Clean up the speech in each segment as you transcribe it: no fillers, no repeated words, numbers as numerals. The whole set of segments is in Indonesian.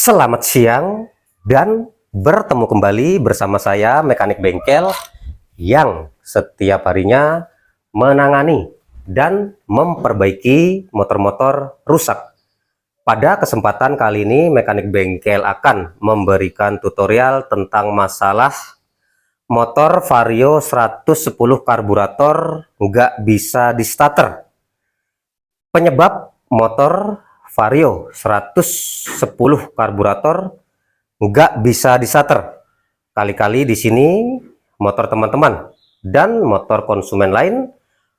Selamat siang dan bertemu kembali bersama saya mekanik bengkel yang setiap harinya menangani dan memperbaiki motor-motor rusak. Pada kesempatan kali ini mekanik bengkel akan memberikan tutorial tentang masalah motor Vario 110 karburator nggak bisa di starter. Penyebab motor Vario 110 karburator nggak bisa di starter. Kali-kali di sini motor teman-teman dan motor konsumen lain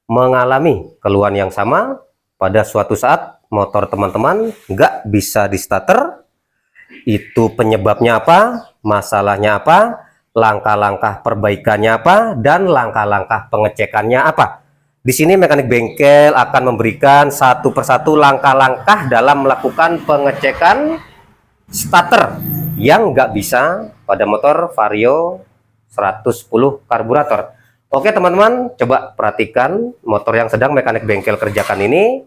mengalami keluhan yang sama. Pada suatu saat motor teman-teman nggak bisa di starter. Itu penyebabnya apa? Masalahnya apa? Langkah-langkah perbaikannya apa? Dan langkah-langkah pengecekannya apa? Di sini mekanik bengkel akan memberikan satu persatu langkah-langkah dalam melakukan pengecekan starter yang nggak bisa pada motor Vario 110 karburator. Oke teman-teman, coba perhatikan motor yang sedang mekanik bengkel kerjakan ini.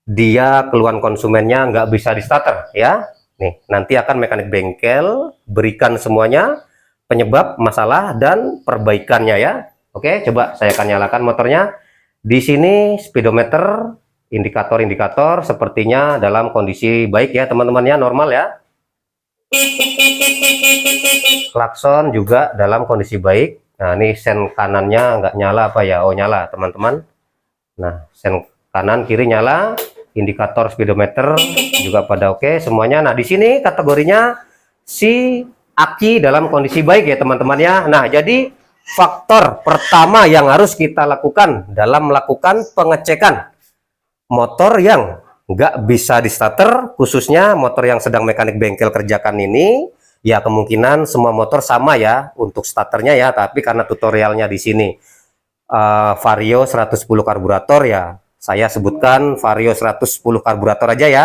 Dia keluhan konsumennya nggak bisa di starter ya. Nih, nanti akan mekanik bengkel berikan semuanya, penyebab, masalah, dan perbaikannya ya. Oke, coba saya akan nyalakan motornya. Di sini speedometer, indikator-indikator sepertinya dalam kondisi baik ya teman-temannya, normal ya. Klakson juga dalam kondisi baik. Nah ini sen kanannya nggak nyala apa ya? Oh nyala teman-teman. Nah sen kanan kiri nyala, indikator speedometer juga pada oke semuanya. Nah di sini kategorinya si aki dalam kondisi baik ya teman-teman ya. Nah jadi faktor pertama yang harus kita lakukan dalam melakukan pengecekan motor yang nggak bisa di starter, khususnya motor yang sedang mekanik bengkel kerjakan ini, ya kemungkinan semua motor sama ya untuk starternya ya, tapi karena tutorialnya di sini Vario 110 karburator ya, saya sebutkan Vario 110 karburator aja ya.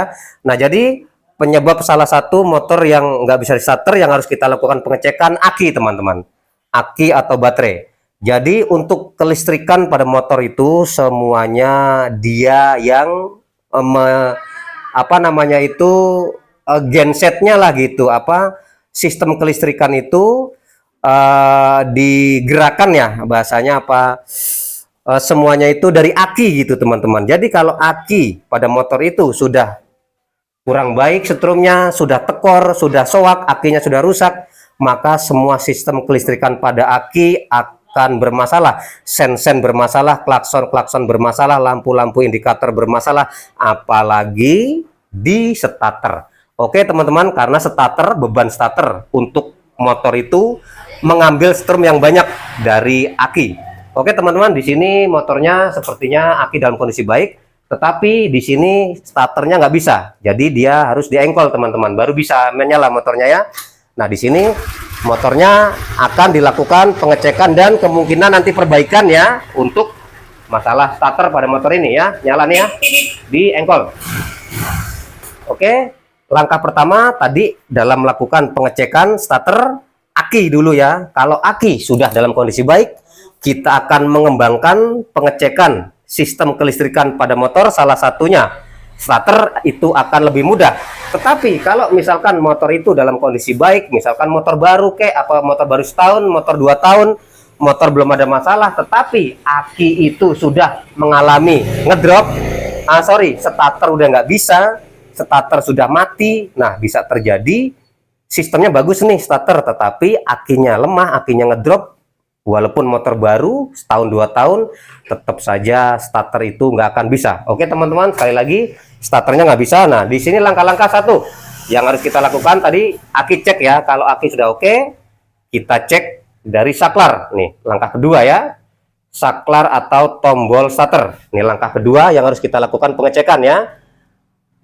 Nah jadi penyebab salah satu motor yang nggak bisa di starter yang harus kita lakukan pengecekan aki teman-teman, aki atau baterai. Jadi untuk kelistrikan pada motor itu semuanya dia yang gensetnya lah gitu, sistem kelistrikan itu digerakkan ya bahasanya semuanya itu dari aki gitu teman-teman. Jadi kalau aki pada motor itu sudah kurang baik setrumnya, sudah tekor, sudah soak, akinya sudah rusak, maka semua sistem kelistrikan pada aki akan bermasalah, sen-sen bermasalah, klakson-klakson bermasalah, lampu-lampu indikator bermasalah, apalagi di starter. Oke teman-teman, karena starter, beban starter untuk motor itu mengambil strum yang banyak dari aki. Oke teman-teman, di sini motornya sepertinya aki dalam kondisi baik, tetapi di sini starternya nggak bisa, jadi dia harus diengkol teman-teman, baru bisa menyala motornya ya. Nah di sini motornya akan dilakukan pengecekan dan kemungkinan nanti perbaikan ya untuk masalah starter pada motor ini ya. Nyala nih ya, diengkol. Oke, langkah pertama tadi dalam melakukan pengecekan starter aki dulu ya. Kalau aki sudah dalam kondisi baik, kita akan mengembangkan pengecekan sistem kelistrikan pada motor, salah satunya starter, itu akan lebih mudah. Tetapi kalau misalkan motor itu dalam kondisi baik, misalkan motor baru motor baru setahun, motor 2 tahun, motor belum ada masalah, tetapi aki itu sudah mengalami ngedrop, starter udah nggak bisa, starter sudah mati. Nah bisa terjadi sistemnya bagus nih starter, tetapi akinya lemah, akinya ngedrop. Walaupun motor baru setahun 2 tahun, tetap saja starter itu nggak akan bisa. Oke teman-teman, sekali lagi starternya nggak bisa. Nah di sini langkah-langkah satu yang harus kita lakukan tadi, aki cek ya. Kalau aki sudah oke, kita cek dari saklar. Nih langkah kedua ya, saklar atau tombol starter. Ini langkah kedua yang harus kita lakukan pengecekan ya.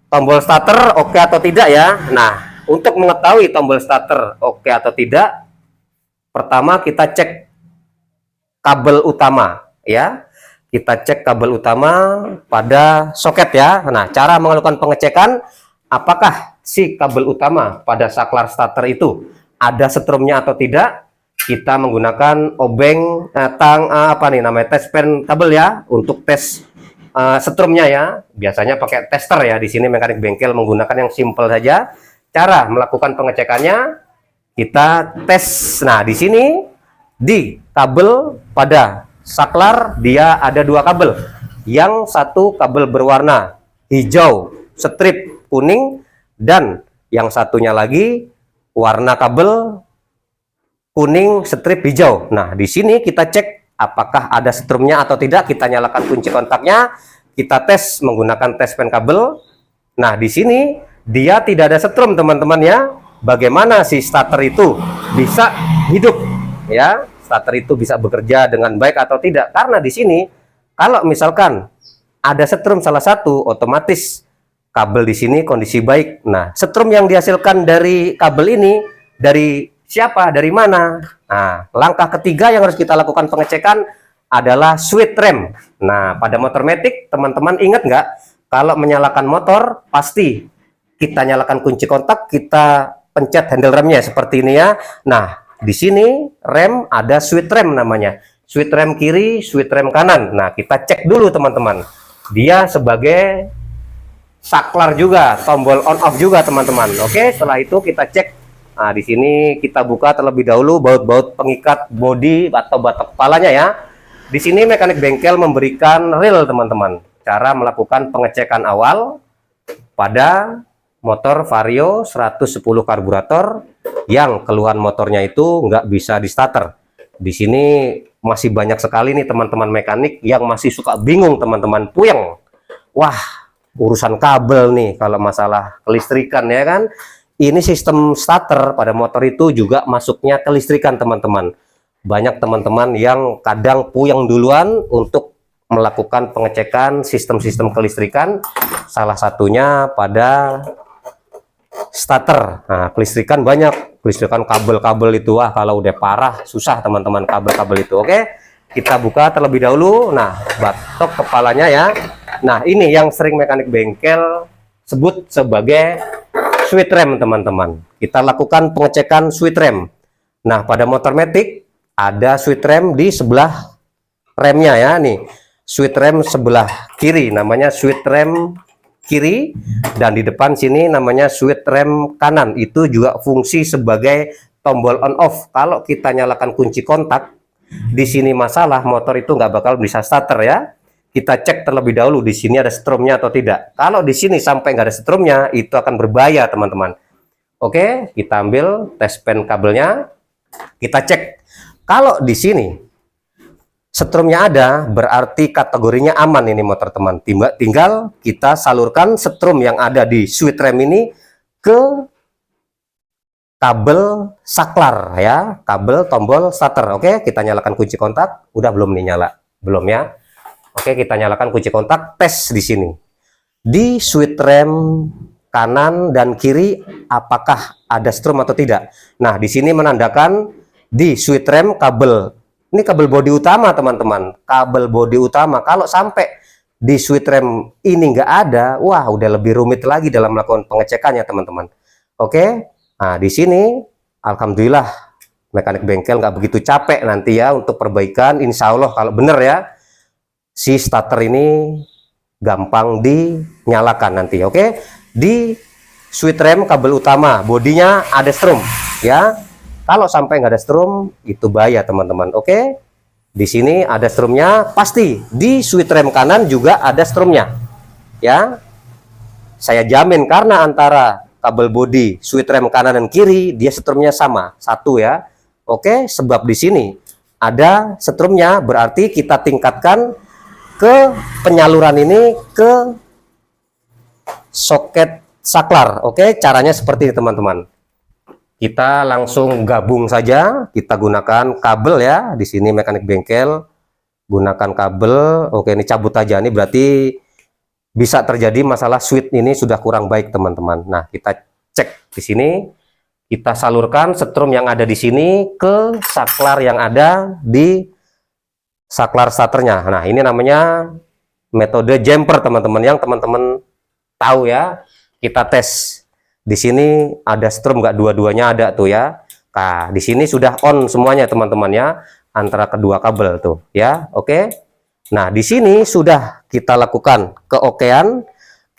Tombol starter oke atau tidak ya. Nah untuk mengetahui tombol starter oke atau tidak, pertama kita cek kabel utama ya, kita cek kabel utama pada soket ya. Nah cara melakukan pengecekan apakah si kabel utama pada saklar starter itu ada setrumnya atau tidak, kita menggunakan obeng tes pen kabel ya untuk tes setrumnya ya. Biasanya pakai tester ya, di sini mekanik bengkel menggunakan yang simple saja, Cara melakukan pengecekannya, kita tes. Nah, di sini di kabel pada saklar dia ada dua kabel. Yang satu kabel berwarna hijau strip kuning, dan yang satunya lagi warna kabel kuning strip hijau. Nah, di sini kita cek apakah ada setrumnya atau tidak. Kita nyalakan kunci kontaknya, kita tes menggunakan tes pen kabel. Nah, di sini dia tidak ada setrum, teman-teman ya. Bagaimana si starter itu bisa hidup ya? Starter itu bisa bekerja dengan baik atau tidak? Karena di sini kalau misalkan ada setrum salah satu, otomatis kabel di sini kondisi baik. Nah, setrum yang dihasilkan dari kabel ini dari siapa? Dari mana? Nah, langkah ketiga yang harus kita lakukan pengecekan adalah switch rem. Nah, pada motor matic, teman-teman ingat nggak? Kalau menyalakan motor, pasti kita nyalakan kunci kontak, kita pencet handle remnya seperti ini ya. Nah, di sini rem ada switch rem namanya. Switch rem kiri, switch rem kanan. Nah, kita cek dulu teman-teman. Dia sebagai saklar juga, tombol on off juga teman-teman. Oke, setelah itu kita cek. Nah, di sini kita buka terlebih dahulu baut-baut pengikat bodi atau batok kepalanya ya. Di sini mekanik bengkel memberikan reel teman-teman. Cara melakukan pengecekan awal pada motor Vario 110 karburator yang keluhan motornya itu nggak bisa di starter. Di sini masih banyak sekali nih teman-teman mekanik yang masih suka bingung, teman-teman, puyeng. Wah, urusan kabel nih kalau masalah kelistrikan ya kan. Ini sistem starter pada motor itu juga masuknya kelistrikan, teman-teman. Banyak teman-teman yang kadang puyeng duluan untuk melakukan pengecekan sistem-sistem kelistrikan, salah satunya pada starter. Nah, kelistrikan banyak, kelistrikan kabel-kabel itu, wah kalau udah parah susah teman-teman kabel-kabel itu. Oke, kita buka terlebih dahulu. Nah, batok kepalanya ya. Nah, ini yang sering mekanik bengkel sebut sebagai switch rem teman-teman. Kita lakukan pengecekan switch rem. Nah, pada motor matic ada switch rem di sebelah remnya ya, nih switch rem sebelah kiri namanya switch rem kiri, dan di depan sini namanya switch rem kanan. Itu juga fungsi sebagai tombol on off. Kalau kita nyalakan kunci kontak di sini masalah, motor itu nggak bakal bisa starter ya. Kita cek terlebih dahulu di sini ada setrumnya atau tidak. Kalau di sini sampai nggak ada setrumnya, itu akan berbahaya teman-teman. Oke, kita ambil tes pen kabelnya, kita cek. Kalau di sini setrumnya ada, berarti kategorinya aman ini motor teman. Tinggal kita salurkan setrum yang ada di switch rem ini ke kabel saklar ya, kabel tombol starter. Oke, kita nyalakan kunci kontak. Udah belum nih nyala? Belum ya. Oke, kita nyalakan kunci kontak, tes di sini. Di switch rem kanan dan kiri apakah ada strum atau tidak. Nah, di sini menandakan di switch rem kabel, ini kabel bodi utama teman-teman, kabel bodi utama. Kalau sampai di switch rem ini nggak ada, wah udah lebih rumit lagi dalam melakukan pengecekannya teman-teman. Oke, nah di sini alhamdulillah mekanik bengkel nggak begitu capek nanti ya untuk perbaikan. Insya Allah kalau bener ya, si starter ini gampang dinyalakan nanti. Oke, di switch rem kabel utama bodinya ada strum ya. Kalau sampai nggak ada strum itu bahaya teman-teman. Oke, di sini ada strumnya, pasti di switch rem kanan juga ada strumnya ya. Saya jamin karena antara kabel bodi switch rem kanan dan kiri dia strumnya sama satu ya. Oke, sebab di sini ada strumnya, berarti kita tingkatkan ke penyaluran ini ke soket saklar. Oke, caranya seperti ini teman-teman. Kita langsung gabung saja, kita gunakan kabel ya. Di sini mekanik bengkel gunakan kabel. Oke, ini cabut aja, ini berarti bisa terjadi masalah switch ini sudah kurang baik teman-teman. Nah, kita cek di sini, kita salurkan setrum yang ada di sini ke saklar yang ada di saklar starternya. Nah, ini namanya metode jumper teman-teman, yang teman-teman tahu ya. Kita tes. Di sini ada strum nggak, dua-duanya ada tuh ya. Nah, di sini sudah on semuanya teman-teman ya, antara kedua kabel tuh ya. Oke. Nah, di sini sudah kita lakukan keokean,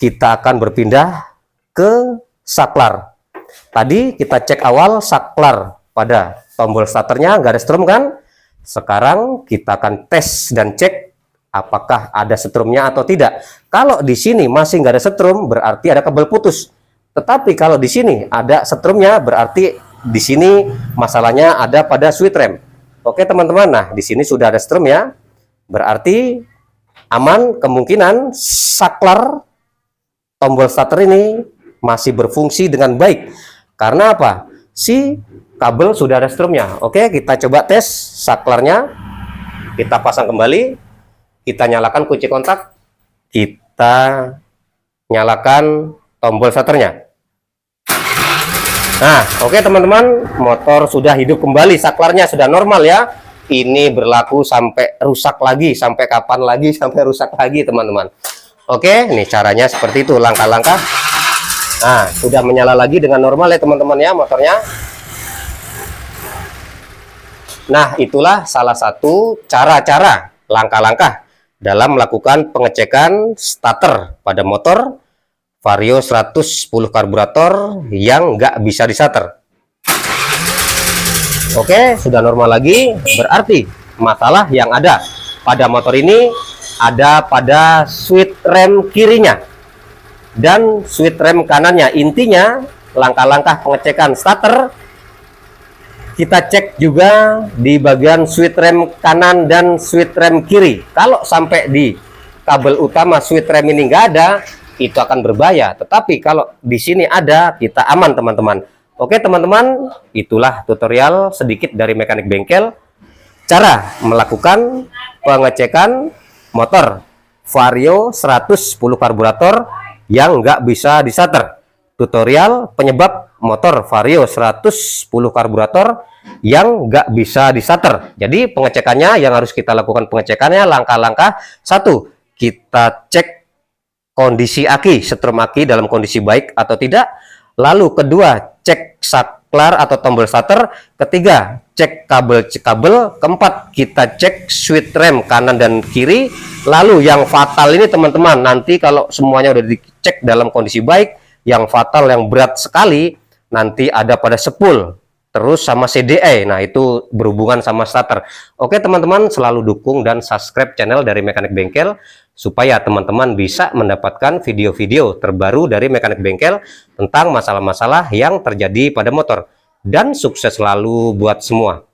kita akan berpindah ke saklar. Tadi kita cek awal saklar pada tombol starternya nggak ada strum kan. Sekarang kita akan tes dan cek apakah ada setrumnya atau tidak. Kalau di sini masih nggak ada setrum, berarti ada kabel putus. Tetapi kalau di sini ada setrumnya, berarti di sini masalahnya ada pada switch rem. Oke teman-teman, nah di sini sudah ada strum ya, berarti aman. Kemungkinan saklar tombol starter ini masih berfungsi dengan baik. Karena apa? Si kabel sudah ada strumnya. Oke, kita coba tes saklarnya. Kita pasang kembali. Kita nyalakan kunci kontak. Kita nyalakan tombol starternya. Nah, oke teman-teman, motor sudah hidup kembali, saklarnya sudah normal ya. Ini berlaku sampai rusak lagi, sampai kapan lagi sampai rusak lagi teman-teman. Oke, nih caranya seperti itu, langkah-langkah. Nah, sudah menyala lagi dengan normal ya teman-teman ya motornya. Nah, itulah salah satu cara-cara, langkah-langkah dalam melakukan pengecekan starter pada motor Vario 110 karburator yang nggak bisa distarter. Oke, sudah normal lagi. Berarti masalah yang ada pada motor ini ada pada switch rem kirinya dan switch rem kanannya. Intinya langkah-langkah pengecekan starter, kita cek juga di bagian switch rem kanan dan switch rem kiri. Kalau sampai di kabel utama switch rem ini nggak ada, itu akan berbahaya. Tetapi kalau di sini ada, kita aman teman-teman. Oke teman-teman, itulah tutorial sedikit dari mekanik bengkel cara melakukan pengecekan motor Vario 110 karburator yang nggak bisa distarter. Tutorial penyebab motor Vario 110 karburator yang nggak bisa distarter. Jadi pengecekannya yang harus kita lakukan, pengecekannya langkah-langkah. 1, kita cek kondisi aki, setrum aki dalam kondisi baik atau tidak. Lalu kedua, cek saklar atau tombol starter. Ketiga, cek kabel. Keempat, kita cek switch rem kanan dan kiri. Lalu yang fatal ini teman-teman, nanti kalau semuanya udah dicek dalam kondisi baik, yang fatal yang berat sekali nanti ada pada spool terus sama CDE. Nah, itu berhubungan sama starter. Oke teman-teman, selalu dukung dan subscribe channel dari Mekanik Bengkel supaya teman-teman bisa mendapatkan video-video terbaru dari Mekanik Bengkel tentang masalah-masalah yang terjadi pada motor. Dan sukses selalu buat semua.